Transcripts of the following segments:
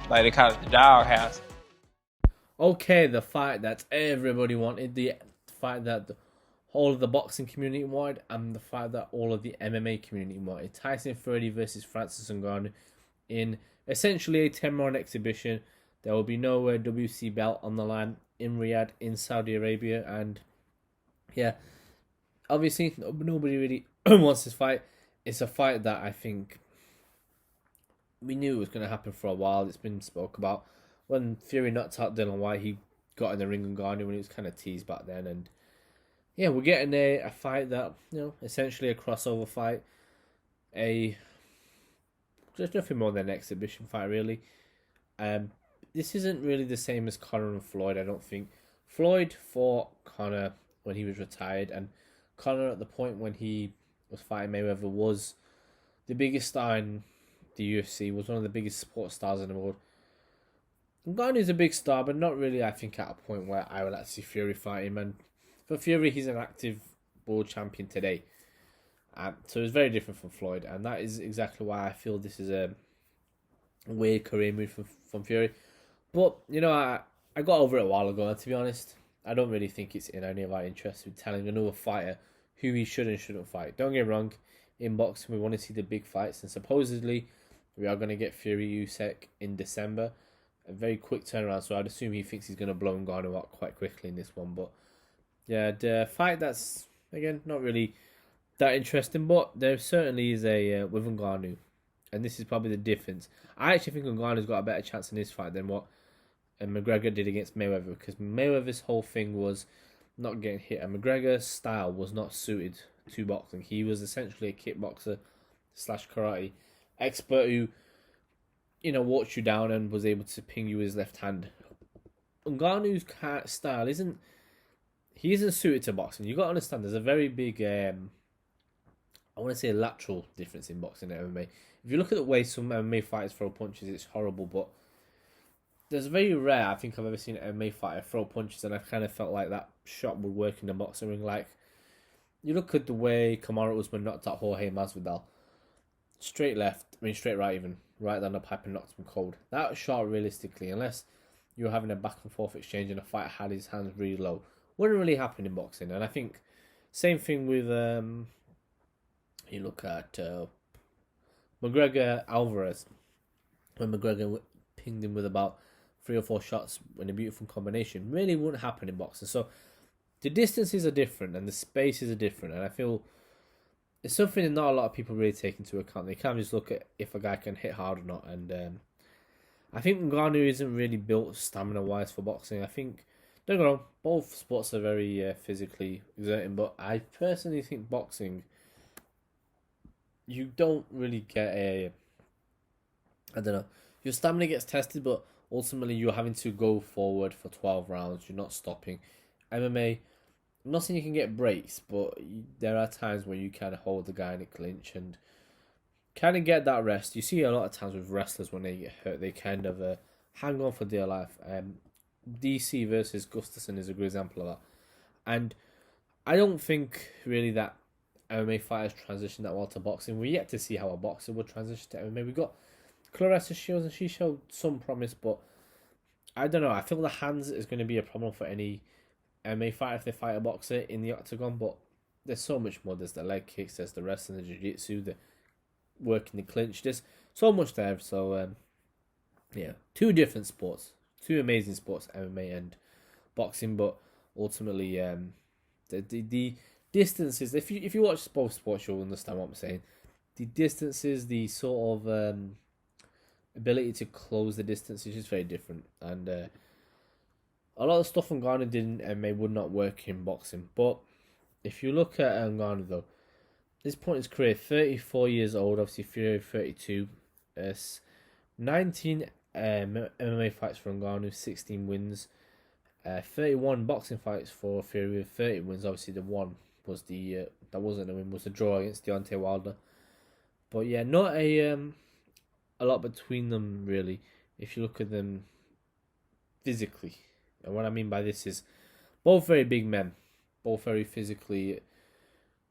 Like the kind of the doghouse. Okay, the fight that everybody wanted, the fight that the whole of the boxing community wanted, and the fight that all of the MMA community wanted. Tyson Fury versus Francis Ngannou in essentially a 10-round exhibition. There will be no WC belt on the line in Riyadh, in Saudi Arabia, and yeah, obviously nobody really wants this fight. It's a fight that I think we knew it was going to happen for a while. It's been spoke about. When Fury knocked out Dylan White, he got in the ring and Ngannou, and it was kind of teased back then. And yeah, we're getting a fight that, essentially a crossover fight. There's nothing more than an exhibition fight, really. This isn't really the same as Conor and Floyd, I don't think. Floyd fought Conor when he was retired, and Conor at the point when he was fighting Mayweather was the biggest star in the UFC, was one of the biggest sports stars in the world. Ngannou's a big star, but not really, I think, at a point where I would like to see Fury fight him. And for Fury, he's an active world champion today. So it's very different from Floyd, and that is exactly why I feel this is a weird career move from Fury. But, I got over it a while ago, and to be honest, I don't really think it's in any of our interests with telling another fighter who he should and shouldn't fight. Don't get me wrong, in boxing we want to see the big fights, and supposedly we are going to get Fury Usyk in December. A very quick turnaround, so I'd assume he thinks he's going to blow Ngannou out quite quickly in this one. But yeah, the fight that's, again, not really that interesting, but there certainly is a with Ngannou, and this is probably the difference. I actually think Ngannou's got a better chance in this fight than what McGregor did against Mayweather, because Mayweather's whole thing was not getting hit, and McGregor's style was not suited to boxing. He was essentially a kickboxer / karate expert who, walked you down and was able to ping you with his left hand. Ngannou's style isn't suited to boxing. You got to understand, there's a very big I want to say a lateral difference in boxing and MMA. If you look at the way some MMA fighters throw punches, it's horrible, but there's very rare, I think I've ever seen an MMA fighter throw punches, and I've kind of felt like that shot would work in the boxing ring. Like, you look at the way Kamaru Usman knocked out Jorge Masvidal. Straight right even. Right down the pipe and knocked him cold. That shot, realistically, unless you're having a back and forth exchange and a fighter had his hands really low, wouldn't really happen in boxing. And I think same thing with you look at McGregor Alvarez, when McGregor pinged him with about 3 or 4 shots in a beautiful combination, really wouldn't happen in boxing. So the distances are different and the spaces are different, and I feel it's something that not a lot of people really take into account. They can't just look at if a guy can hit hard or not, and I think Ngannou isn't really built stamina wise for boxing. I think, don't get me wrong, both sports are very physically exerting, but I personally think boxing, you don't really get I don't know, your stamina gets tested, but ultimately you're having to go forward for 12 rounds. You're not stopping. MMA, I'm not saying you can get breaks, but there are times where you kind of hold the guy in a clinch and kind of get that rest. You see a lot of times with wrestlers when they get hurt, they kind of hang on for dear life. DC versus Gustafsson is a good example of that. And I don't think really that MMA fighters transition that well to boxing. We're yet to see how a boxer would transition to MMA. We got Clarissa Shields, and she showed some promise, but I don't know. I feel the hands is going to be a problem for any MMA fighter if they fight a boxer in the octagon, but there's so much more. There's the leg kicks, there's the wrestling, the jiu-jitsu, the working the clinch. There's so much there. So, yeah, 2 different sports. 2 amazing sports, MMA and boxing, but ultimately, the distances, if you watch both sports, you'll understand what I'm saying. The distances, the sort of ability to close the distance is just very different, and a lot of stuff Ngannou did in MMA would not work in boxing. But if you look at Ngannou, though, this point in his career, 34 years old, obviously Fury 32, 19 MMA fights for Ngannou, 16 wins, 31 boxing fights for Fury with 30 wins. Obviously the one was that wasn't a win, was a draw against Deontay Wilder. But yeah, not a lot between them really. If you look at them, physically. And what I mean by this is both very big men, both very physically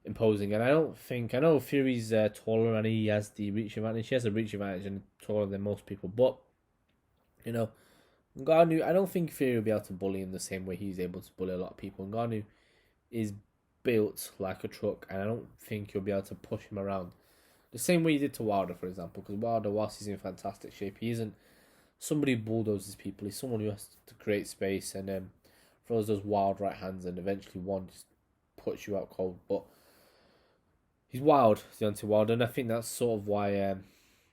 imposing. And I know Fury's taller and he has the reach advantage. He has a reach advantage and taller than most people. But, you know, Ngannou, I don't think Fury will be able to bully him the same way he's able to bully a lot of people. Ngannou is built like a truck, and I don't think you'll be able to push him around the same way he did to Wilder, for example. Because Wilder, whilst he's in fantastic shape, he isn't somebody who bulldozes people. He's someone who has to create space and throws those wild right hands, and eventually one just puts you out cold. But he's wild, Deontay Wilder, and I think that's sort of why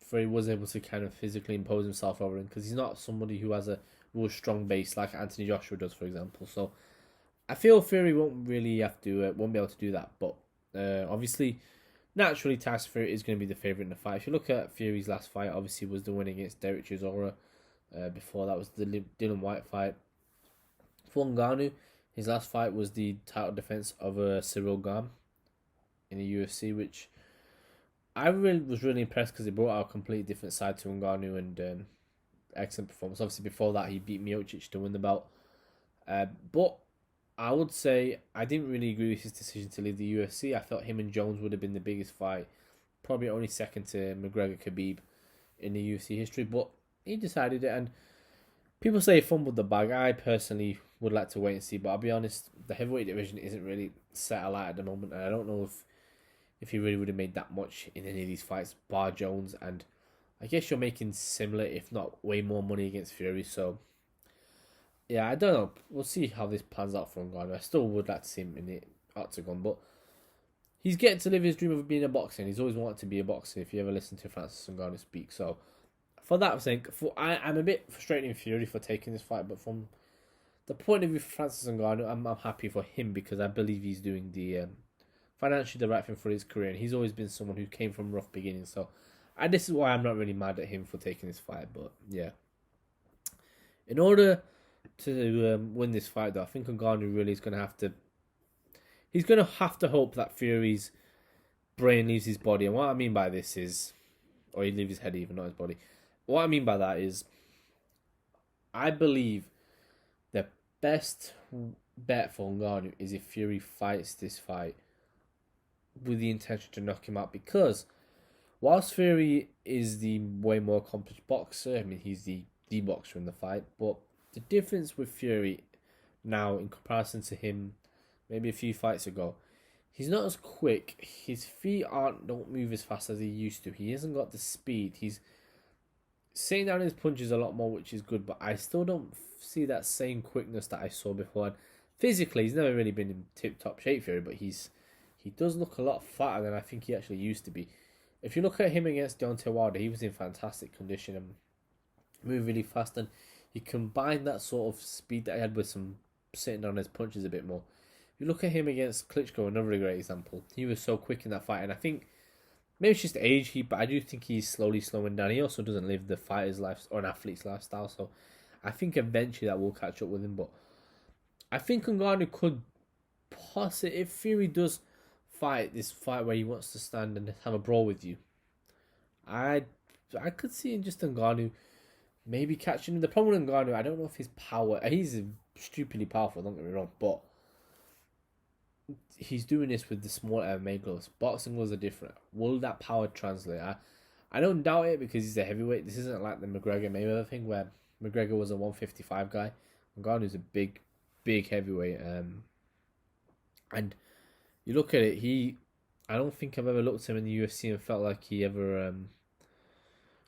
Fury was able to kind of physically impose himself over him, because he's not somebody who has a real strong base like Anthony Joshua does, for example. So I feel Fury won't really have to, won't be able to do that. But obviously, naturally, Tyson Fury is going to be the favourite in the fight. If you look at Fury's last fight, obviously was the win against Derek Chisora. Before that was the Dylan White fight. For Ngannou, his last fight was the title defense of Cyril Gane in the UFC, which I was really impressed because he brought out a completely different side to Ngannou and excellent performance. Obviously, before that, he beat Miocic to win the belt. But I would say I didn't really agree with his decision to leave the UFC. I thought him and Jones would have been the biggest fight, probably only second to McGregor Khabib in the UFC history. But he decided it, and people say he fumbled the bag. I personally would like to wait and see, but I'll be honest, the heavyweight division isn't really set alight at the moment, and I don't know if he really would have made that much in any of these fights, bar Jones, and I guess you're making similar, if not way more money against Fury, so yeah, I don't know. We'll see how this plans out for Ngannou. I still would like to see him in the octagon, but he's getting to live his dream of being a boxer, and he's always wanted to be a boxer, if you ever listen to Francis Ngannou speak, so for that sake, I'm a bit frustrated in Fury for taking this fight, but from the point of view of Francis Ngannou, I'm happy for him because I believe he's doing the financially the right thing for his career, and he's always been someone who came from rough beginnings. So, and this is why I'm not really mad at him for taking this fight. But yeah, in order to win this fight, though, I think Ngannou really is going to have to. He's going to have to hope that Fury's brain leaves his body, and what I mean by this is, or he leaves his head even, not his body. What I mean by that is, I believe the best bet for Ngannou is if Fury fights this fight with the intention to knock him out, because whilst Fury is the way more accomplished boxer, I mean, he's the boxer in the fight, but the difference with Fury now in comparison to him maybe a few fights ago, he's not as quick. His feet don't move as fast as he used to. He hasn't got the speed. He's sitting down his punches a lot more, which is good, but I still don't see that same quickness that I saw before. And physically, he's never really been in tip-top shape, Fury, but he does look a lot fatter than I think he actually used to be. If you look at him against Deontay Wilder, he was in fantastic condition and moved really fast, and he combined that sort of speed that he had with some sitting down his punches a bit more. If you look at him against Klitschko, another great example, he was so quick in that fight, and I think maybe it's just age, but I do think he's slowly slowing down. He also doesn't live the fighter's life or an athlete's lifestyle, so I think eventually that will catch up with him. But I think Ngannou could possibly, if Fury does fight this fight where he wants to stand and have a brawl with you, I could see in just Ngannou maybe catching him. The problem with Ngannou, I don't know if his power, he's stupidly powerful, don't get me wrong, but he's doing this with the small MMA gloves. Boxing gloves are different. Will that power translate? I don't doubt it because he's a heavyweight. This isn't like the McGregor Mayweather thing where McGregor was a 155 guy. Ngannou's a big heavyweight. And you look at it, I don't think I've ever looked at him in the UFC and felt like he ever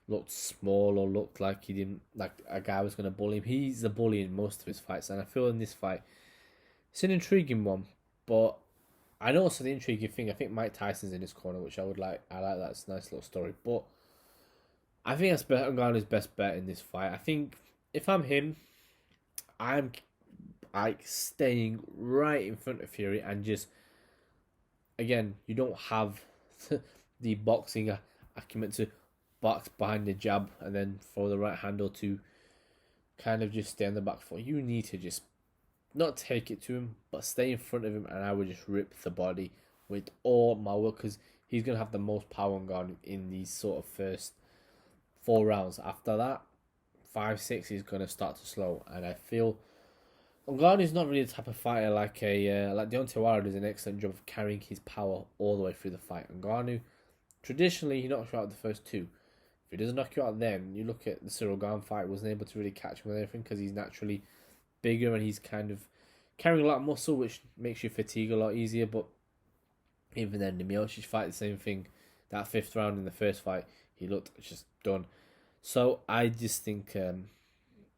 looked small or looked like he didn't, like a guy was going to bully him. He's a bully in most of his fights, and I feel in this fight it's an intriguing one. But I know also the intriguing thing, I think Mike Tyson's in his corner, which I like that. It's a nice little story. But I think that's Ngannou's best bet in this fight. I think if I'm him, I'm like staying right in front of Fury and just, again, you don't have the boxing acumen to box behind the jab and then throw the right hand or to kind of just stay on the back foot. You need to just not take it to him, but stay in front of him, and I would just rip the body with all my will, because he's going to have the most power on Ngannou in these sort of first 4 rounds. After that, 5'6", he's going to start to slow. And I feel Ngannou's not really the type of fighter like Deontay Wilder does an excellent job of carrying his power all the way through the fight. Ngannou, traditionally, he knocks you out the first two. If he doesn't knock you out then, you look at the Cyril Gane fight, wasn't able to really catch him with anything because he's naturally bigger and he's kind of carrying a lot of muscle, which makes you fatigue a lot easier. But even then, the Miocic fight, the same thing. That 5th round in the first fight, he looked just done. So I just think,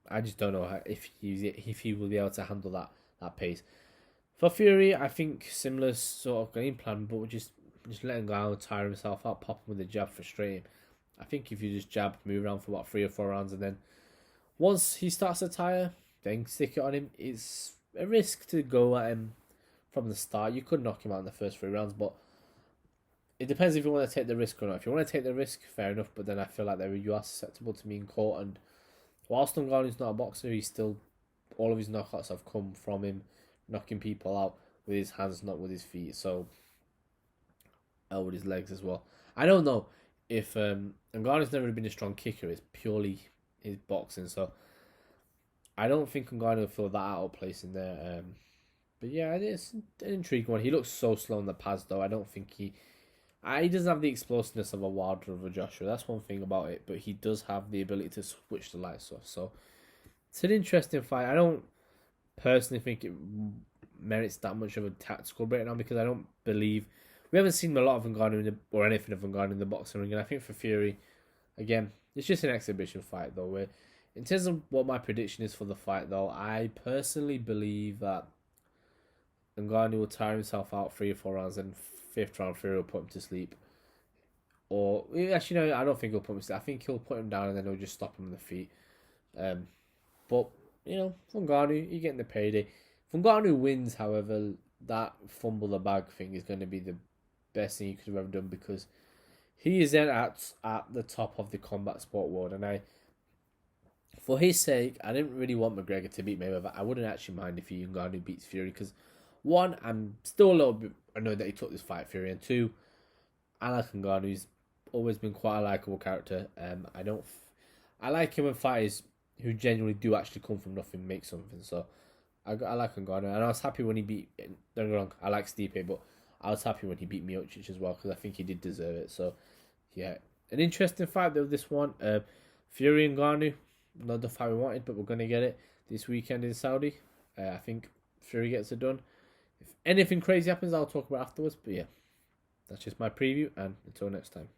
I just don't know if he will be able to handle that pace. For Fury, I think similar sort of game plan, but we're just letting Ngannou tire himself out, pop him with a jab, frustrate him. I think if you just jab, move around for about 3 or 4 rounds, and then once he starts to tire, then stick it on him. It's a risk to go at him from the start. You could knock him out in the first 3 rounds, but it depends if you want to take the risk or not. If you want to take the risk, fair enough, but then I feel like you are susceptible to being caught, and whilst Ngannou's not a boxer, he's still, all of his knockouts have come from him knocking people out with his hands, not with his feet, so with his legs as well. I don't know if Ngannou's never been a strong kicker. It's purely his boxing, so I don't think Ngannou will feel that out of place in there. But yeah, it's an intriguing one. He looks so slow on the pads, though. I don't think he doesn't have the explosiveness of a Wilder or of a Joshua. That's one thing about it, but he does have the ability to switch the lights off. So it's an interesting fight. I don't personally think it merits that much of a tactical breakdown because I don't believe we haven't seen a lot of Ngannou or anything of Ngannou in the boxing ring. And I think for Fury, again, it's just an exhibition fight, though. In terms of what my prediction is for the fight, though, I personally believe that Ngannou will tire himself out 3 or 4 rounds, and 5th round Fury will put him to sleep. Or actually, no, I don't think he'll put him to sleep. I think he'll put him down and then he'll just stop him on the feet. But for Ngannou, you're getting the payday. If Ngannou wins, however, that fumble the bag thing is going to be the best thing he could have ever done because he is then at the top of the combat sport world, and for his sake, I didn't really want McGregor to beat Mayweather. I wouldn't actually mind if Ngannou beats Fury because, one, I'm still a little bit annoyed that he took this fight, Fury, and two, I like Ngannou. He's always been quite a likable character. I like him when fighters who genuinely do actually come from nothing make something. So I like Ngannou, and I was happy when he beat. Don't get me wrong, I like Stipe, but I was happy when he beat Miocic as well because I think he did deserve it. So yeah, an interesting fight though. This one, Fury and Ngannou, not the fight we wanted, but we're gonna get it this weekend in Saudi. I think Fury gets it done. If anything crazy happens, I'll talk about it afterwards. But yeah, that's just my preview, and until next time.